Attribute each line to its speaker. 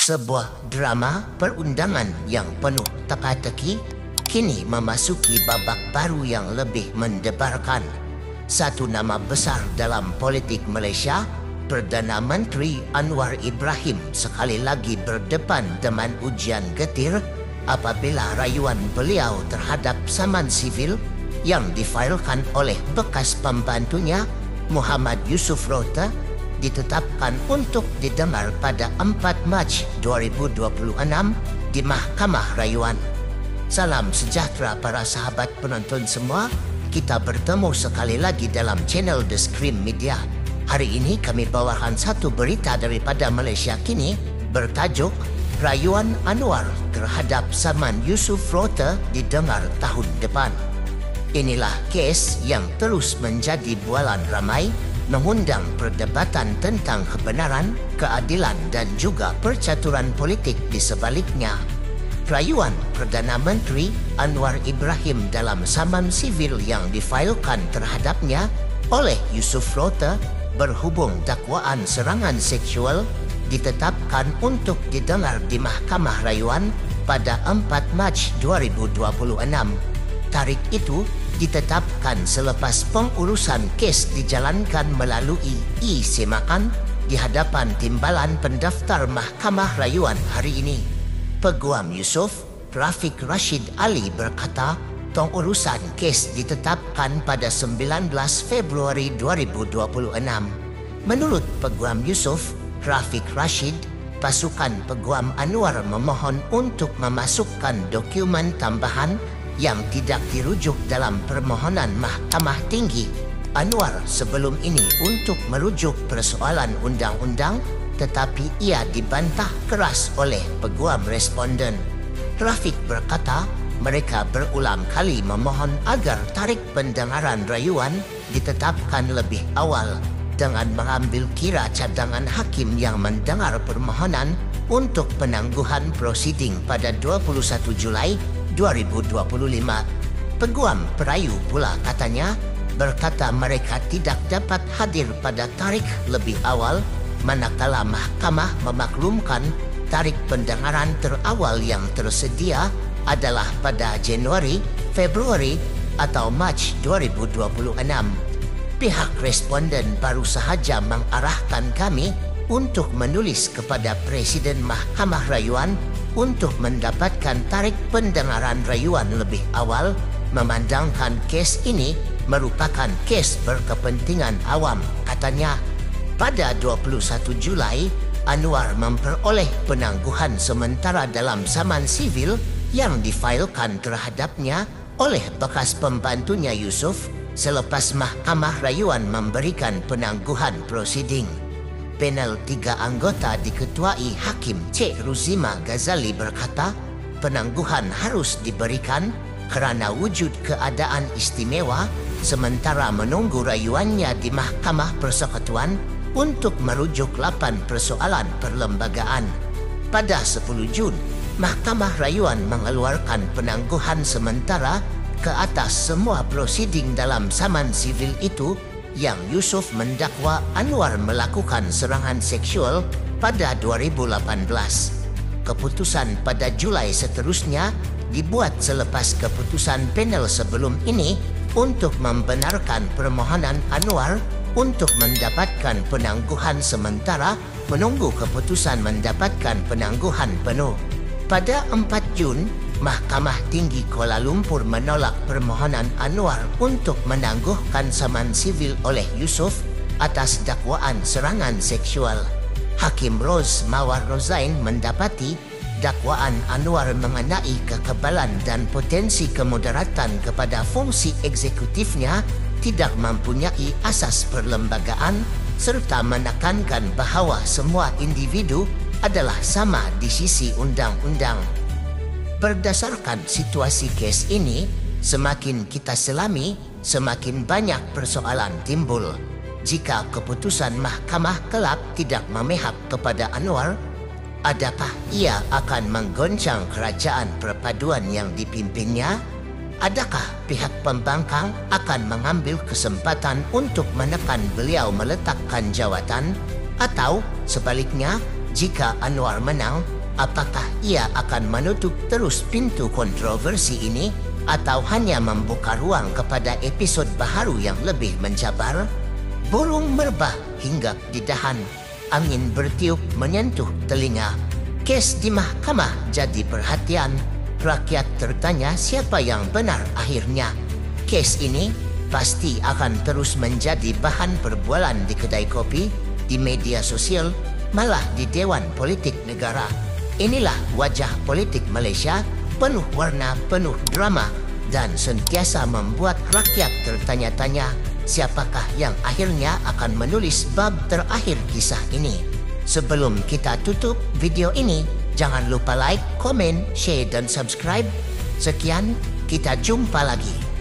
Speaker 1: Sebuah drama perundangan yang penuh teka-teki kini memasuki babak baru yang lebih mendebarkan. Satu nama besar dalam politik Malaysia, Perdana Menteri Anwar Ibrahim sekali lagi berdepan dengan ujian getir apabila rayuan beliau terhadap saman sivil yang difailkan oleh bekas pembantunya Muhammad Yusof Rota ditetapkan untuk didengar pada 4 Mac 2026 di Mahkamah Rayuan. Salam sejahtera para sahabat penonton semua. Kita bertemu sekali lagi dalam channel The Scream Media. Hari ini kami bawakan satu berita daripada Malaysia Kini bertajuk Rayuan Anwar terhadap saman Yusof Rota didengar tahun depan. Inilah kes yang terus menjadi bualan ramai, mengundang perdebatan tentang kebenaran, keadilan dan juga percaturan politik di sebaliknya. Rayuan Perdana Menteri Anwar Ibrahim dalam saman sivil yang difailkan terhadapnya oleh Yusof Rota berhubung dakwaan serangan seksual ditetapkan untuk didengar di Mahkamah Rayuan pada 4 Mac 2026. Tarikh itu ditetapkan selepas pengurusan kes dijalankan melalui e-semakan di hadapan timbalan pendaftar Mahkamah Rayuan hari ini. Peguam Yusof, Rafiq Rashid Ali berkata, pengurusan kes ditetapkan pada 19 Februari 2026. Menurut Peguam Yusof, Rafiq Rashid, pasukan Peguam Anwar memohon untuk memasukkan dokumen tambahan yang tidak dirujuk dalam permohonan Mahkamah Tinggi Anwar sebelum ini untuk merujuk persoalan undang-undang, tetapi ia dibantah keras oleh peguam responden. Rafiq berkata, mereka berulang kali memohon agar tarikh pendengaran rayuan ditetapkan lebih awal dengan mengambil kira cadangan hakim yang mendengar permohonan untuk penangguhan prosiding pada 21 Julai 2025. Peguam Perayu pula katanya berkata mereka tidak dapat hadir pada tarikh lebih awal manakala mahkamah memaklumkan tarikh pendengaran terawal yang tersedia adalah pada Januari, Februari atau Mac 2026. Pihak responden baru sahaja mengarahkan kami untuk menulis kepada Presiden Mahkamah Rayuan untuk mendapatkan tarikh pendengaran rayuan lebih awal, memandangkan kes ini merupakan kes berkepentingan awam, katanya. Pada 21 Julai, Anwar memperoleh penangguhan sementara dalam saman sivil yang difailkan terhadapnya oleh bekas pembantunya Yusof selepas Mahkamah Rayuan memberikan penangguhan prosiding. Panel 3 anggota diketuai Hakim Cik Ruzima Ghazali berkata, penangguhan harus diberikan kerana wujud keadaan istimewa sementara menunggu rayuannya di Mahkamah Persekutuan untuk merujuk 8 persoalan perlembagaan. Pada 10 Jun, Mahkamah Rayuan mengeluarkan penangguhan sementara ke atas semua prosiding dalam saman sivil itu yang Yusof mendakwa Anwar melakukan serangan seksual pada 2018. Keputusan pada Julai seterusnya dibuat selepas keputusan panel sebelum ini untuk membenarkan permohonan Anwar untuk mendapatkan penangguhan sementara menunggu keputusan mendapatkan penangguhan penuh. Pada 4 Jun, Mahkamah Tinggi Kuala Lumpur menolak permohonan Anwar untuk menangguhkan saman sivil oleh Yusof atas dakwaan serangan seksual. Hakim Ros Mawar Rozain mendapati dakwaan Anwar mengenai kekebalan dan potensi kemudaratan kepada fungsi eksekutifnya tidak mempunyai asas perlembagaan serta menekankan bahawa semua individu adalah sama di sisi undang-undang. Berdasarkan situasi kes ini, semakin kita selami, semakin banyak persoalan timbul. Jika keputusan mahkamah kelak tidak memihak kepada Anwar, adakah ia akan menggoncang kerajaan perpaduan yang dipimpinnya? Adakah pihak pembangkang akan mengambil kesempatan untuk menekan beliau meletakkan jawatan? Atau sebaliknya, Jika Anwar menang, apakah ia akan menutup terus pintu kontroversi ini atau hanya membuka ruang kepada episod baharu yang lebih mencabar? Burung merbah hinggap di dahan, angin bertiup menyentuh telinga. Kes di mahkamah jadi perhatian. Rakyat tertanya siapa yang benar akhirnya. Kes ini pasti akan terus menjadi bahan perbualan di kedai kopi, di media sosial, malah di Dewan Politik Negara. Inilah wajah politik Malaysia, penuh warna, penuh drama, dan sentiasa membuat rakyat tertanya-tanya siapakah yang akhirnya akan menulis bab terakhir kisah ini. Sebelum kita tutup video ini, jangan lupa like, komen, share, dan subscribe. Sekian, kita jumpa lagi.